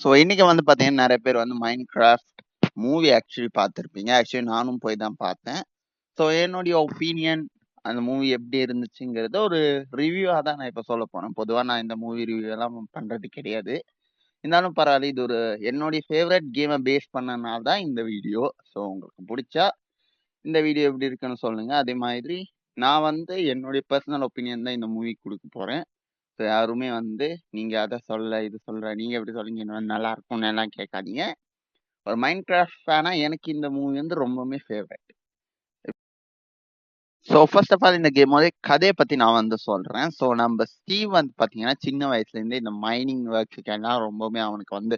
So இன்னைக்கு வந்து பார்த்தீங்கன்னா நிறைய பேர் வந்து மைண்ட் கிராஃப்ட் மூவி ஆக்சுவலி பார்த்துருப்பீங்க. ஆக்சுவலி நானும் போய் தான் பார்த்தேன். ஸோ என்னுடைய ஒப்பீனியன் அந்த மூவி எப்படி இருந்துச்சுங்கிறத ஒரு ரிவ்யூவாக தான் நான் இப்போ சொல்ல போனேன். பொதுவாக நான் இந்த மூவி ரிவ்யூ எல்லாம் பண்ணுறது கிடையாது. இருந்தாலும் பரவாயில்ல, இது ஒரு என்னுடைய ஃபேவரட் கேமை பேஸ் பண்ணனால தான் இந்த வீடியோ. ஸோ உங்களுக்கு பிடிச்சா இந்த வீடியோ எப்படி இருக்குன்னு சொல்லுங்க. அதே மாதிரி நான் வந்து என்னுடைய பர்சனல் ஒப்பீனியன் தான் இந்த மூவி கொடுக்க போகிறேன். ஸோ யாருமே வந்து நீங்க அதை சொல்ல இது சொல்ற நீங்க எப்படி சொல்றீங்க இன்னும் நல்லா இருக்கும்னு எல்லாம் கேட்காதீங்க. ஒரு மைண்ட் கிராஃப்ட் ஃபேனா எனக்கு இந்த மூவி வந்து ரொம்பவுமே favourite. So first of all இந்த கேமோட கதையை பத்தி நான் வந்து சொல்றேன். ஸோ நம்ம ஸ்டீவ் வந்து பாத்தீங்கன்னா சின்ன வயசுல இருந்தே இந்த மைனிங் ஒர்க்ஸுக்கு எல்லாம் ரொம்பவுமே அவனுக்கு வந்து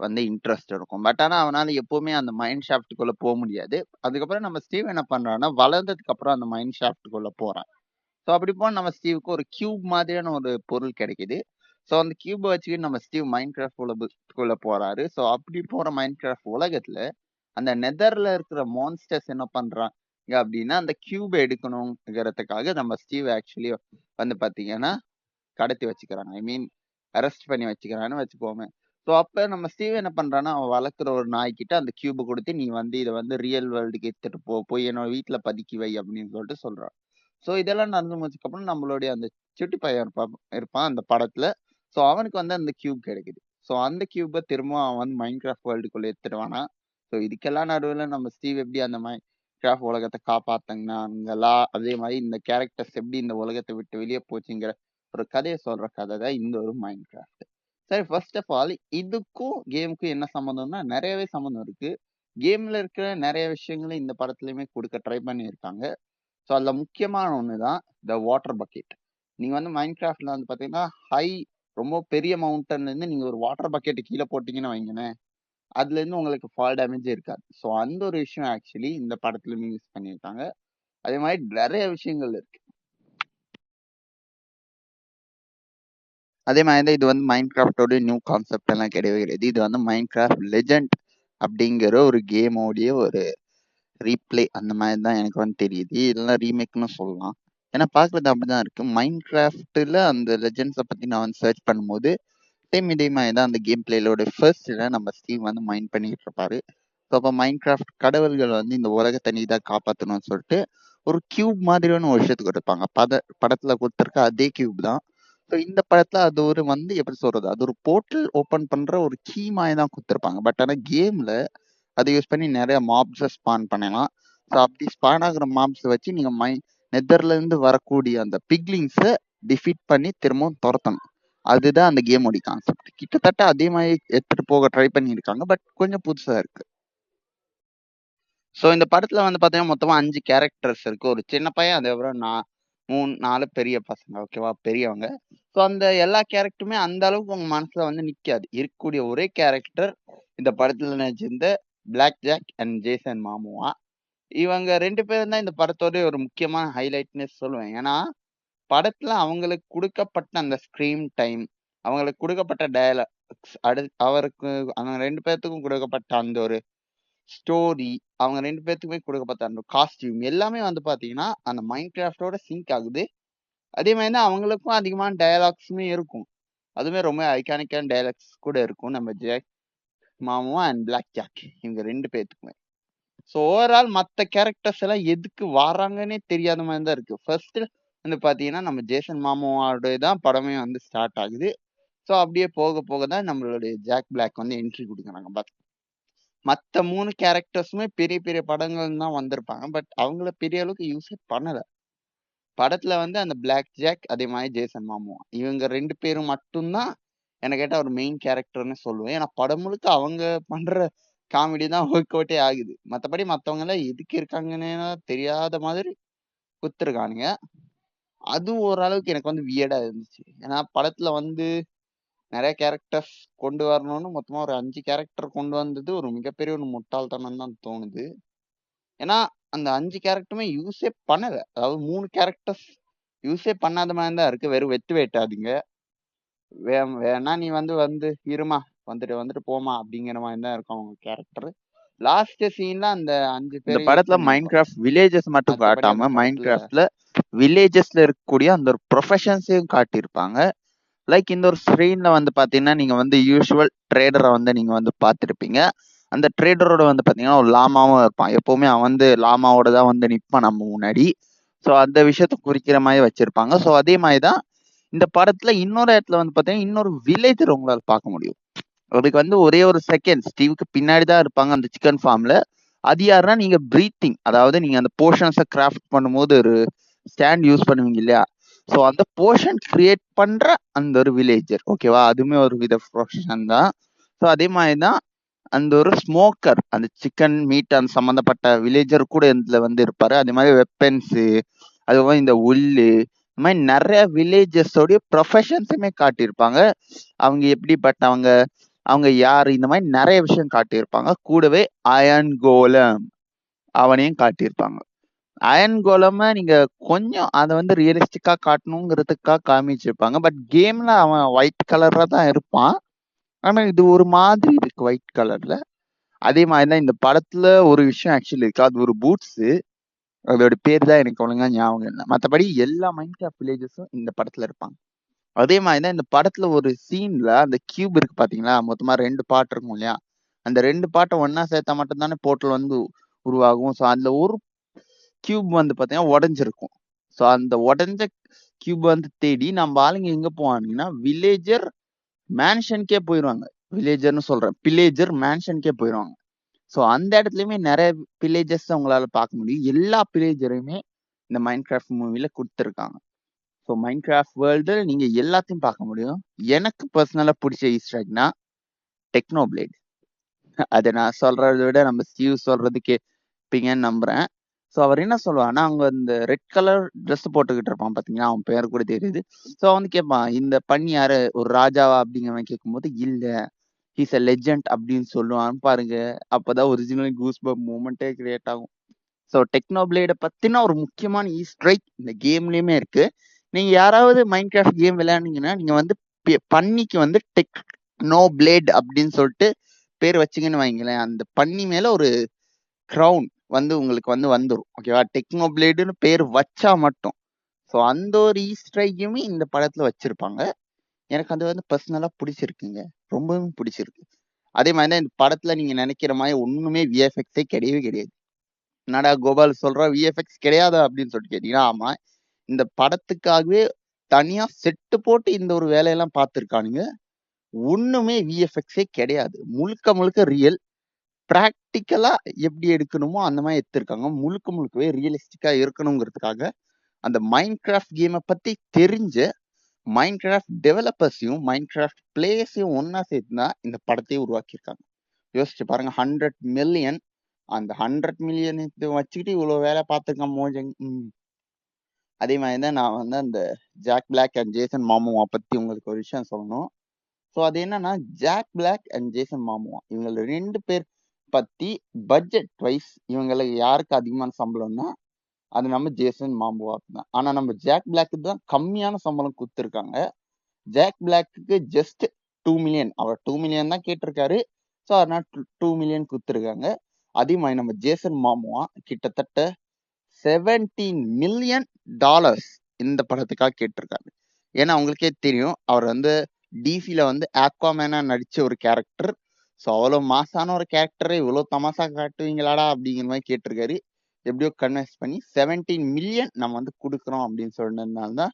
வந்து இன்ட்ரெஸ்ட் இருக்கும். பட் ஆனா அவனால எப்பவுமே அந்த மைண்ட் ஷாஃப்ட்டுக்குள்ள போக முடியாது. அதுக்கப்புறம் நம்ம ஸ்டீவ் என்ன பண்றான்னா வளர்ந்ததுக்கு அப்புறம் அந்த மைண்ட் ஷாஃப்ட்டுக்குள்ள போறான். ஸோ அப்படி போனால் நம்ம ஸ்டீவுக்கு ஒரு கியூப் மாதிரியான ஒரு பொருள் கிடைக்குது. ஸோ அந்த கியூபை வச்சுக்கிட்டு நம்ம ஸ்டீவ் மைண்ட் கிராஃப்ட் உலகத்துக்குள்ள போறாரு. ஸோ அப்படி போற மைண்ட் கிராஃப்ட் உலகத்துல அந்த நெதர்ல இருக்கிற மான்ஸ்டர்ஸ் என்ன பண்றாங்க அப்படின்னா அந்த கியூபை எடுக்கணுங்கிறதுக்காக நம்ம ஸ்டீவ் ஆக்சுவலி வந்து பாத்தீங்கன்னா கடத்தி வச்சுக்கிறாங்க. ஐ மீன் அரெஸ்ட் பண்ணி வச்சுக்கிறான்னு வச்சுக்கோமே. ஸோ அப்ப நம்ம ஸ்டீவ் என்ன பண்றான்னா அவன் வளர்க்குற ஒரு நாய்க்கிட்ட அந்த கியூபை கொடுத்து நீ வந்து இதை வந்து ரியல் வேர்ல்டுக்கு எடுத்துட்டு போய் என்னோட வீட்டுல பதுக்கி வை அப்படின்னு சொல்லிட்டு சொல்றான். ஸோ இதெல்லாம் நடந்து முடிச்சதுக்கப்புறம் நம்மளுடைய அந்த சுட்டி பையன் இருப்பான் அந்த படத்துல. ஸோ அவனுக்கு வந்து அந்த கியூப் கிடைக்குது. ஸோ அந்த கியூபை திரும்ப அவன் வந்து மைண்ட் கிராஃப்ட் வேர்ல்டுக்குள்ள எடுத்துடுவானா. ஸோ இதுக்கெல்லாம் நடுவில் நம்ம ஸ்டீவ் எப்படி அந்த மைண்ட் கிராஃப்ட் உலகத்தை காப்பாத்தாங்களா, அதே மாதிரி இந்த கேரக்டர்ஸ் எப்படி இந்த உலகத்தை விட்டு வெளியே போச்சுங்கிற ஒரு கதையை சொல்ற கதை தான் இந்த ஒரு மைண்ட் கிராஃப்ட். சரி, ஃபர்ஸ்ட் ஆஃப் ஆல் இதுக்கும் கேமுக்கும் என்ன சம்மந்தம்னா நிறையவே சம்மந்தம் இருக்கு. கேம்ல இருக்கிற நிறைய விஷயங்களை இந்த படத்துலயுமே கொடுக்க ட்ரை பண்ணியிருக்காங்க. ஸோ அதில் முக்கியமான ஒன்று தான் த வாட்டர் பக்கெட். நீங்கள் வந்து மைண்ட் கிராஃப்டில் வந்து பார்த்தீங்கன்னா ரொம்ப பெரிய மவுண்டன்லேருந்து நீங்கள் ஒரு வாட்டர் பக்கெட்டு கீழே போட்டிங்கன்னு வைங்களேன், அதுலேருந்து உங்களுக்கு ஃபால் டேமேஜே இருக்காது. ஸோ அந்த ஒரு விஷயம் ஆக்சுவலி இந்த படத்துலையுமே யூஸ் பண்ணியிருக்காங்க. அதே மாதிரி நிறைய விஷயங்கள் இருக்கு. அதே மாதிரி தான் இது வந்து மைண்ட் கிராஃப்டோட நியூ கான்செப்ட் எல்லாம் கிடையவே கிடையாது. இது வந்து மைண்ட் கிராஃப்ட் லெஜெண்ட் அப்படிங்கிற ஒரு கேமோடைய ஒரு ரீப்ளே அந்த மாதிரி தான் எனக்கு வந்து தெரியுது. இதெல்லாம் ரீமேக்னு சொல்லலாம். ஏன்னா பார்க்குறது அப்படிதான் இருக்கு. மைண்ட் கிராஃப்டில் அந்த லெஜெண்ட்ஸை பற்றி நான் வந்து சர்ச் பண்ணும்போது சேம் இதே மாதிரி தான் அந்த கேம் பிளேலோட ஃபர்ஸ்ட்டில் நம்ம ஸ்டீவ் வந்து மைண்ட் பண்ணிட்டு இருப்பாரு. ஸோ அப்போ மைண்ட் கிராஃப்ட் கடவுள்கள் வந்து இந்த உலகத்தை நீ தான் காப்பாற்றணும்னு சொல்லிட்டு ஒரு கியூப் மாதிரியான ஒரு விஷயத்துக்கு கொடுப்பாங்க. படத்தில் கொடுத்துருக்க அதே கியூப் தான். ஸோ இந்த படத்தில் அது ஒரு வந்து எப்படி சொல்றது, அது ஒரு போர்ட்டல் ஓப்பன் பண்ணுற ஒரு கீ மாதிரி தான் கொடுத்துருப்பாங்க. பட் ஆனால் கேமில் அதை யூஸ் பண்ணி நிறைய மாப்ஸை ஸ்பான் பண்ணலாம். ஸோ அப்படி ஸ்பான் ஆகுற மாப்ஸை வச்சு நீங்கள் நெதர்லேருந்து வரக்கூடிய அந்த பிக்லிங்ஸை டிஃபீட் பண்ணி திரும்பவும் துரத்தணும். அதுதான் அந்த கேமோட கான்செப்ட். கிட்டத்தட்ட அதே மாதிரி எடுத்துட்டு போக ட்ரை பண்ணியிருக்காங்க. பட் கொஞ்சம் புதுசாக இருக்கு. ஸோ இந்த படத்தில் வந்து பார்த்தீங்கன்னா மொத்தமாக 5 கேரக்டர்ஸ் இருக்கு. ஒரு சின்ன பையன், அதுக்கப்புறம் 4 பெரிய பசங்க, ஓகேவா, பெரியவங்க. ஸோ அந்த எல்லா கேரக்டருமே அந்த அளவுக்கு உங்க மனசுல வந்து நிற்காது. இருக்கக்கூடிய ஒரே கேரக்டர் இந்த படத்தில் நடிச்சிருந்த பிளாக் ஜாக் அண்ட் ஜேசன் மாமுவா. இவங்க 2 பேரும் தான் இந்த படத்தோட ஒரு முக்கியமான ஹைலைட்னு சொல்லுவேன். ஏன்னா படத்துல அவங்களுக்கு கொடுக்கப்பட்ட அந்த ஸ்க்ரீன் டைம், அவங்களுக்கு கொடுக்கப்பட்ட டயலாக்ஸ், அவருக்கு அவங்க 2 பேர்த்துக்கும் கொடுக்கப்பட்ட அந்த ஒரு ஸ்டோரி, அவங்க 2 பேர்த்துக்குமே கொடுக்கப்பட்ட அந்த காஸ்டியூம் எல்லாமே வந்து பாத்தீங்கன்னா அந்த மைண்ட் கிராஃப்டோட சிங்க் ஆகுது. அதே மாதிரி தான் அவங்களுக்கும் அதிகமான டயலாக்ஸுமே இருக்கும். அதுவுமே ரொம்ப ஐகானிக்கான டயலாக்ஸ் கூட இருக்கும் நம்ம ஜாக் மாமுவா அண்ட் பிளாக் ஜாக் இவங்க 2 பேர்த்துக்குமே. ஸோ ஓவரால் மற்ற கேரக்டர்ஸ் எல்லாம் எதுக்கு வராங்கன்னே தெரியாத மாதிரி தான் இருக்கு. ஃபர்ஸ்ட் வந்து பாத்தீங்கன்னா நம்ம ஜேசன் மாமோட தான் படமே வந்து ஸ்டார்ட் ஆகுது. ஸோ அப்படியே போக போக தான் நம்மளுடைய ஜாக் பிளாக் வந்து என்ட்ரி கொடுக்குறாங்க. பட் மற்ற 3 கேரக்டர்ஸுமே பெரிய பெரிய படங்கள் தான் வந்திருப்பாங்க. பட் அவங்கள பெரிய அளவுக்கு யூஸே பண்ணல. படத்துல வந்து அந்த பிளாக் ஜாக் அதே மாதிரி ஜேசன் மாமோ இவங்க 2 பேரும் மட்டும்தான் என்ன கேட்டா ஒரு மெயின் கேரக்டர்னு சொல்லுவேன். ஏன்னா படம் முழுக்க அவங்க பண்ற காமெடி தான் ஒர்க் அவுட்டே ஆகுது. மற்றபடி மற்றவங்க எல்லாம் எதுக்கு இருக்காங்கன்னு தெரியாத மாதிரி குத்துருக்கானுங்க. அது ஓரளவுக்கு எனக்கு வந்து வியர்டா இருந்துச்சு. ஏன்னா படத்துல வந்து நிறைய கேரக்டர்ஸ் கொண்டு வரணும்னு மொத்தமா ஒரு 5 கேரக்டர் கொண்டு வந்தது ஒரு மிகப்பெரிய ஒரு முட்டாள்தனம் தான் தோணுது. ஏன்னா அந்த 5 கேரக்டருமே யூஸே பண்ணல. அதாவது 3 கேரக்டர்ஸ் யூஸே பண்ணாத மாதிரி தான் இருக்கு. வெறும் வெட்டு வேட்டாதீங்க, வேணா நீ வந்து இருமா, வந்துட்டு போமா அப்படிங்கிற மாதிரி தான் இருக்கும் அவங்க கேரக்டர். லாஸ்ட் சீன்ல அந்த 5 இந்த பேரை படத்துல மைண்ட் கிராஃப்ட் வில்லேஜஸ் மட்டும் காட்டாம மைண்ட் கிராஃப்ட்ல வில்லேஜஸ்ல இருக்கக்கூடிய அந்த ஒரு ப்ரொஃபஷன்ஸையும் காட்டியிருப்பாங்க. லைக் இந்த ஒரு ஸ்க்ரீன்ல வந்து பாத்தீங்கன்னா நீங்க வந்து யூஷுவல் ட்ரேடரை வந்து நீங்க வந்து பார்த்துருப்பீங்க. அந்த ட்ரேடரோட வந்து பாத்தீங்கன்னா ஒரு லாமாவும் இருப்பான். எப்பவுமே அவன் வந்து லாமாவோட தான் வந்து நிற்பான் நம்ம முன்னாடி. ஸோ அந்த விஷயத்த குறிக்கிற மாதிரி வச்சிருப்பாங்க. ஸோ அதே மாதிரி தான் இந்த படத்துல இன்னொரு இடத்துல வந்து பாத்தீங்கன்னா இன்னொரு வில்லேஜர் உங்களால பார்க்க முடியும். அதுக்கு வந்து ஒரே ஒரு செகண்ட் ஸ்டீவுக்கு பின்னாடி தான் இருப்பாங்க அந்த சிக்கன் ஃபார்ம்ல. அது யாருன்னா நீங்க பிரீத்திங், அதாவது நீங்க அந்த போர்ஷன்ஸை கிராஃப்ட் பண்ணும்போது ஒரு ஸ்டாண்ட் யூஸ் பண்ணுவீங்க இல்லையா? ஸோ அந்த போர்ஷன் கிரியேட் பண்ற அந்த ஒரு வில்லேஜர், ஓகேவா? அதுவுமே ஒரு வித ப்ரொஃபஷன் தான். ஸோ அதே மாதிரி தான் அந்த ஒரு ஸ்மோக்கர், அந்த சிக்கன் மீட் அந்த சம்மந்தப்பட்ட வில்லேஜர் கூட இதுல வந்து இருப்பாரு. அதே மாதிரி வெப்பன்ஸு, அதுவும் இந்த உள்ளு, இந்த மாதிரி நிறைய வில்லேஜர்ஸோடைய ப்ரொஃபஷன்ஸுமே காட்டியிருப்பாங்க. அவங்க எப்படிப்பட்டவங்க, அவங்க யாரு, இந்த மாதிரி நிறைய விஷயம் காட்டியிருப்பாங்க. கூடவே அயன் கோலம் அவனையும் காட்டியிருப்பாங்க. அயன் கோலம நீங்க கொஞ்சம் அதை வந்து ரியலிஸ்டிக்கா காட்டணுங்கிறதுக்காக காமிச்சிருப்பாங்க. பட் கேம்ல அவன் ஒயிட் கலர்ல தான் இருப்பான். ஆனா இது ஒரு மாதிரி இருக்கு ஒயிட் கலர்ல. அதே மாதிரி தான் இந்த படத்துல ஒரு விஷயம் ஆக்சுவலி இருக்கு. அது ஒரு பூட்ஸ். அதோட பேர் தான் எனக்கு ஒழுங்கா ஞாபகம் இல்லை. மற்றபடி எல்லா மைன்கிராஃப்ட் வில்லேஜஸும் இந்த படத்துல இருப்பாங்க. அதே மாதிரி தான் இந்த படத்துல ஒரு சீன்ல அந்த கியூப் இருக்கு பாத்தீங்களா? மொத்தமா 2 பார்ட் இருக்கும் இல்லையா? அந்த 2 பார்ட்டை ஒண்ணா சேர்த்தா மட்டும் தானே போர்ட்டல் வந்து உருவாகும். ஸோ அதுல ஒரு கியூப் வந்து பாத்தீங்கன்னா உடைஞ்சிருக்கும். ஸோ அந்த உடைஞ்ச கியூப் வந்து தேடி நம்ம ஆளுங்க எங்க போவானுங்கன்னா வில்லேஜர் மேன்ஷனுக்கே போயிடுவாங்க. வில்லேஜர்னு சொல்றேன், பில்லேஜர் மேன்ஷனுக்கே போயிடுவாங்க. ஸோ அந்த இடத்துலயுமே நிறைய பில்லேஜர்ஸ் உங்களால பார்க்க முடியும். எல்லா பில்லேஜரையுமே இந்த மைன்கிராஃப்ட் மூவில கொடுத்துருக்காங்க. ஸோ மைன்கிராஃப்ட் வேர்ல்டு நீங்க எல்லாத்தையும் பார்க்க முடியும். எனக்கு பர்சனலா பிடிச்ச ஈஸ்டர் எக்னா டெக்னோபிளேட். அதை நான் சொல்றதை விட நம்ம ஸ்டீவ் சொல்றது கேட்பீங்கன்னு நம்புறேன். ஸோ அவர் என்ன சொல்லுவான்னா, அவங்க இந்த ரெட் கலர் ட்ரெஸ் போட்டுக்கிட்டு இருப்பான் பாத்தீங்கன்னா, அவன் பேர் கூட தெரியுது. ஸோ அவன் வந்து கேட்பான், இந்த பண்ணி யாரு, ஒரு ராஜாவா அப்படிங்கிறவன் கேட்கும்போது, இல்ல ஹீஸ் அ லெஜெண்ட் அப்படின்னு சொல்லுவான் பாருங்க. அப்பதான் ஒரிஜினல் கூஸ் பம்ப் மூமெண்ட்டே கிரியேட் ஆகும். ஸோ டெக்னோபிளேட பத்தின ஒரு முக்கியமான ஈஸ்டர் எக் இந்த கேம்லயுமே இருக்கு. நீங்க யாராவது மைன்கிராஃப்ட் கேம் விளையாடுனீங்கன்னா நீங்க வந்து பன்னிக்கு வந்து டெக்னோபிளேட் அப்படின்னு சொல்லிட்டு பேர் வச்சீங்கன்னு வைங்களேன், அந்த பன்னி மேல ஒரு கிரவுன் வந்து உங்களுக்கு வந்து வந்துரும். ஓகேவா? டெக்னோபிளேடுன்னு பேர் வச்சா மட்டும். ஸோ அந்த ஒரு ஈஸ்டர் எக்குமே இந்த படத்துல வச்சிருப்பாங்க. எனக்கு அது வந்து பர்சனலா பிடிச்சிருக்குங்க. ரொம்பவும் பிடிச்சிருக்கு. அதே மாதிரி தான் இந்த படத்துல நீங்க நினைக்கிற மாதிரி ஒண்ணுமே விஎஃப்எக்ஸே கிடையவே கிடையாது. என்னடா கோபால் சொல்ற, விஎஃப்எக்ஸ் கிடையாதா அப்படின்னு சொல்லிட்டு கேட்டீங்கன்னா, ஆமா. இந்த படத்துக்காகவே தனியா செட்டு போட்டு இந்த ஒரு வேலையெல்லாம் பார்த்துருக்கானுங்க. ஒண்ணுமே விஎஃப்எக்ஸே கிடையாது. முழுக்க முழுக்க ரியல். பிராக்டிக்கலா எப்படி எடுக்கணுமோ அந்த மாதிரி எடுத்திருக்காங்க. முழுக்க முழுக்கவே ரியலிஸ்டிக்கா இருக்கணுங்கிறதுக்காக அந்த மைன்கிராஃப்ட் கேமை பத்தி தெரிஞ்ச மைன்கிராஃப்ட் டெவலப்பர்ஸையும் மைன்கிராஃப்ட் பிளேயர்ஸையும் ஒன்னா சேர்த்து தான் இந்த படத்தையே உருவாக்கியிருக்காங்க. யோசிச்சு பாருங்க, 100 மில்லியன். அந்த 100 மில்லியன் வச்சுக்கிட்டு இவ்வளவு வேலை பார்த்துருக்கான் மோஜங். அதே மாதிரி தான் நான் வந்து அந்த ஜாக் பிளாக் அண்ட் ஜேசன் மாமோவா பத்தி உங்களுக்கு ஒரு விஷயம் சொல்லணும். ஸோ அது என்னன்னா, ஜாக் பிளாக் அண்ட் ஜேசன் மாமோவா இவங்க 2 பேர் பத்தி பட்ஜெட் வைஸ் இவங்களுக்கு யாருக்கு அதிகமான சம்பளம்னா அது நம்ம ஜேசன் மாமோவாக்கு தான். ஆனா நம்ம ஜாக் பிளாக்கு தான் கம்மியான சம்பளம் கொடுத்துருக்காங்க. ஜாக் பிளாக்கு ஜஸ்ட் 2 மில்லியன், அவர் 2 மில்லியன் தான் கேட்டிருக்காரு. ஸோ அதனால 2 மில்லியன் கொடுத்துருக்காங்க. அதே மாதிரி நம்ம ஜேசன் மாமோவா கிட்டத்தட்ட $17 மில்லியன் இந்த படத்துக்காக கேட்டிருக்காரு. ஏன்னா உங்களுக்கே தெரியும், அவர் வந்து டிசில வந்து ஆக்வாமேனா நடிச்ச ஒரு கேரக்டர். ஸோ அவ்வளோ மாசான ஒரு கேரக்டரை இவ்வளோ தமாசா காட்டுவீங்களாடா அப்படிங்கிற மாதிரி கேட்டிருக்காரு. எப்படியோ கன்வின்ஸ் பண்ணி 17 மில்லியன் நம்ம வந்து கொடுக்குறோம் அப்படின்னு சொன்னதுனால தான்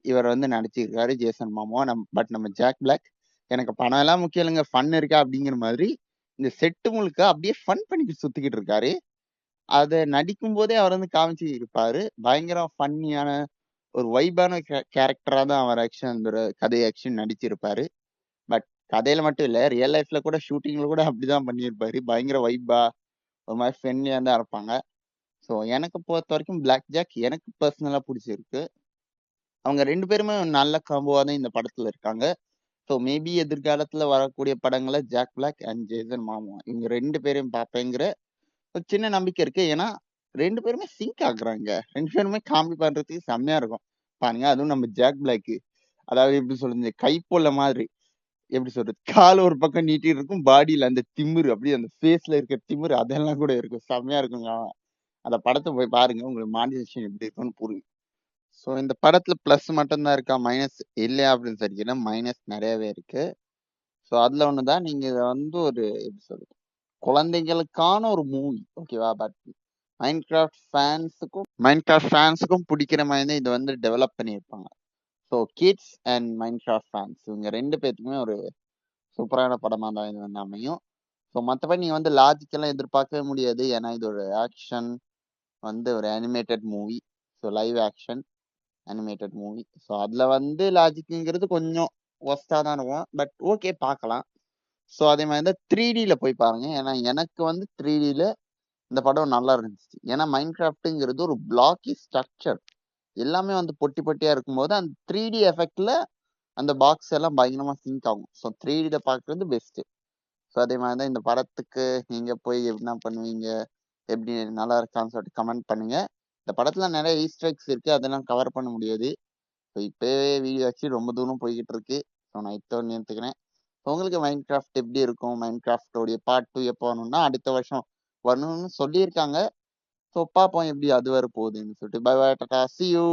இவர் வந்து நடிச்சிருக்காரு ஜேசன் மாமோவா. பட் நம்ம ஜாக் பிளாக், எனக்கு பணம் எல்லாம் முக்கியம் இல்லைங்க, ஃபன் இருக்கா அப்படிங்கிற மாதிரி இந்த செட்டு முழுக்க அப்படியே ஃபன் பண்ணிக்கிட்டு சுத்திக்கிட்டு இருக்காரு. அதை நடிக்கும் போதே அவர் வந்து காமிச்சு இருப்பாரு. பயங்கர ஃபன்னியான ஒரு வைபான கேரக்டரா தான் அவர் ஆக்சுவலி அந்த கதை ஆக்சுவலி நடிச்சிருப்பாரு. பட் கதையில மட்டும் இல்ல, ரியல் லைஃப்ல கூட ஷூட்டிங்ல கூட அப்படிதான் பண்ணியிருப்பாரு. பயங்கர வைபா ஒரு மாதிரி ஃப்ரெண்ட்லியா தான் இருப்பாங்க. ஸோ எனக்கு பொறுத்த வரைக்கும் பிளாக் ஜாக் எனக்கு பர்சனலா பிடிச்சிருக்கு. அவங்க 2 பேருமே நல்ல காம்போவா தான் இந்த படத்துல இருக்காங்க. ஸோ மேபி எதிர்காலத்துல வரக்கூடிய படங்களை ஜாக் பிளாக் அண்ட் ஜேசன் மாமோவா இவங்க 2 பேரையும் பார்ப்பேங்கிற ஒரு சின்ன நம்பிக்கை இருக்கு. ஏன்னா 2 பேருமே சிங்க் ஆகுறாங்க. 2 பேருமே காமெடி பண்றதுக்கு செம்மையா இருக்கும் பாருங்க. அதுவும் நம்ம ஜாக் பிளாக், அதாவது எப்படி சொல்றது, கைப்பொல்ல மாதிரி, எப்படி சொல்றது, கால் ஒரு பக்கம் நீட்டிட்டு இருக்கும், பாடியில அந்த திமிரு, அப்படியே அந்த ஃபேஸ்ல இருக்க திமிரு அதெல்லாம் கூட இருக்கும். செம்மையா இருக்குங்க. அந்த படத்தை போய் பாருங்க, உங்களுக்கு மானிட்டேஷன் எப்படி இருக்குன்னு புரியும். ஸோ இந்த படத்துல ப்ளஸ் மட்டும்தான் இருக்கா, மைனஸ் இல்லையா அப்படின்னு சரிங்கன்னா மைனஸ் நிறையவே இருக்கு. ஸோ அதுல ஒண்ணுதான், நீங்க இதை வந்து ஒரு எப்படி சொல்றது, குழந்தைகளுக்கான ஒரு மூவி, ஓகேவா? பட் மைன்கிராஃப்ட் ஃபேன்ஸுக்கும் பிடிக்கிற மாதிரி தான் இது வந்து டெவலப் பண்ணியிருப்பாங்க. So kids and Minecraft fans இவங்க 2 பேத்துக்குமே ஒரு சூப்பரான படமா தான் இது வந்து அமையும். ஸோ மற்றபடி நீங்க வந்து லாஜிக்கெல்லாம் எதிர்பார்க்கவே முடியாது. ஏன்னா இது ஒரு ஆக்ஷன் வந்து ஒரு animated movie. So live action animated movie. So அதுல வந்து லாஜிக்குங்கிறது கொஞ்சம் ஒஸ்டா தான் இருக்கும். பட் ஓகே, பார்க்கலாம். ஸோ அதே மாதிரி தான் 3Dல போய் பாருங்க. ஏன்னா எனக்கு வந்து 3Dல இந்த படம் நல்லா இருந்துச்சு. ஏன்னா மைன்கிராஃப்ட்டுங்கிறது ஒரு பிளாக்கி ஸ்ட்ரக்சர். எல்லாமே வந்து பொட்டி பொட்டியா இருக்கும்போது அந்த 3D எஃபெக்ட்ல அந்த பாக்ஸ் எல்லாம் பயங்கரமா சிங்க் ஆகும். ஸோ 3Dல பார்க்கறது பெஸ்ட். ஸோ அதே மாதிரி தான் இந்த படத்துக்கு நீங்க போய் என்ன பண்ணுவீங்க, எப்படி நல்லா இருக்கான்னு சொல்லிட்டு கமெண்ட் பண்ணுங்க. இந்த படத்துல நிறைய ஈஸ்டர் எக்ஸ் இருக்கு, அதெல்லாம் கவர் பண்ண முடியாது. ஸோ இப்போவே வீடியோ ஆச்சு ரொம்ப தூரம் போய்கிட்டு இருக்கு. ஸோ நான் இத்தோடு நிறுத்துக்கிறேன். உங்களுக்கு மைன்கிராஃப்ட் எப்படி இருக்கும், மைன்கிராஃப்டோடைய பார்ட் 2 எப்போ வரணும்னா அடுத்த வருஷம் வரணும்னு சொல்லியிருக்காங்க. ஸோ பார்ப்போம் எப்படி அது வர போகுதுன்னு சொல்லிட்டு. பை பை, டாடா, see you.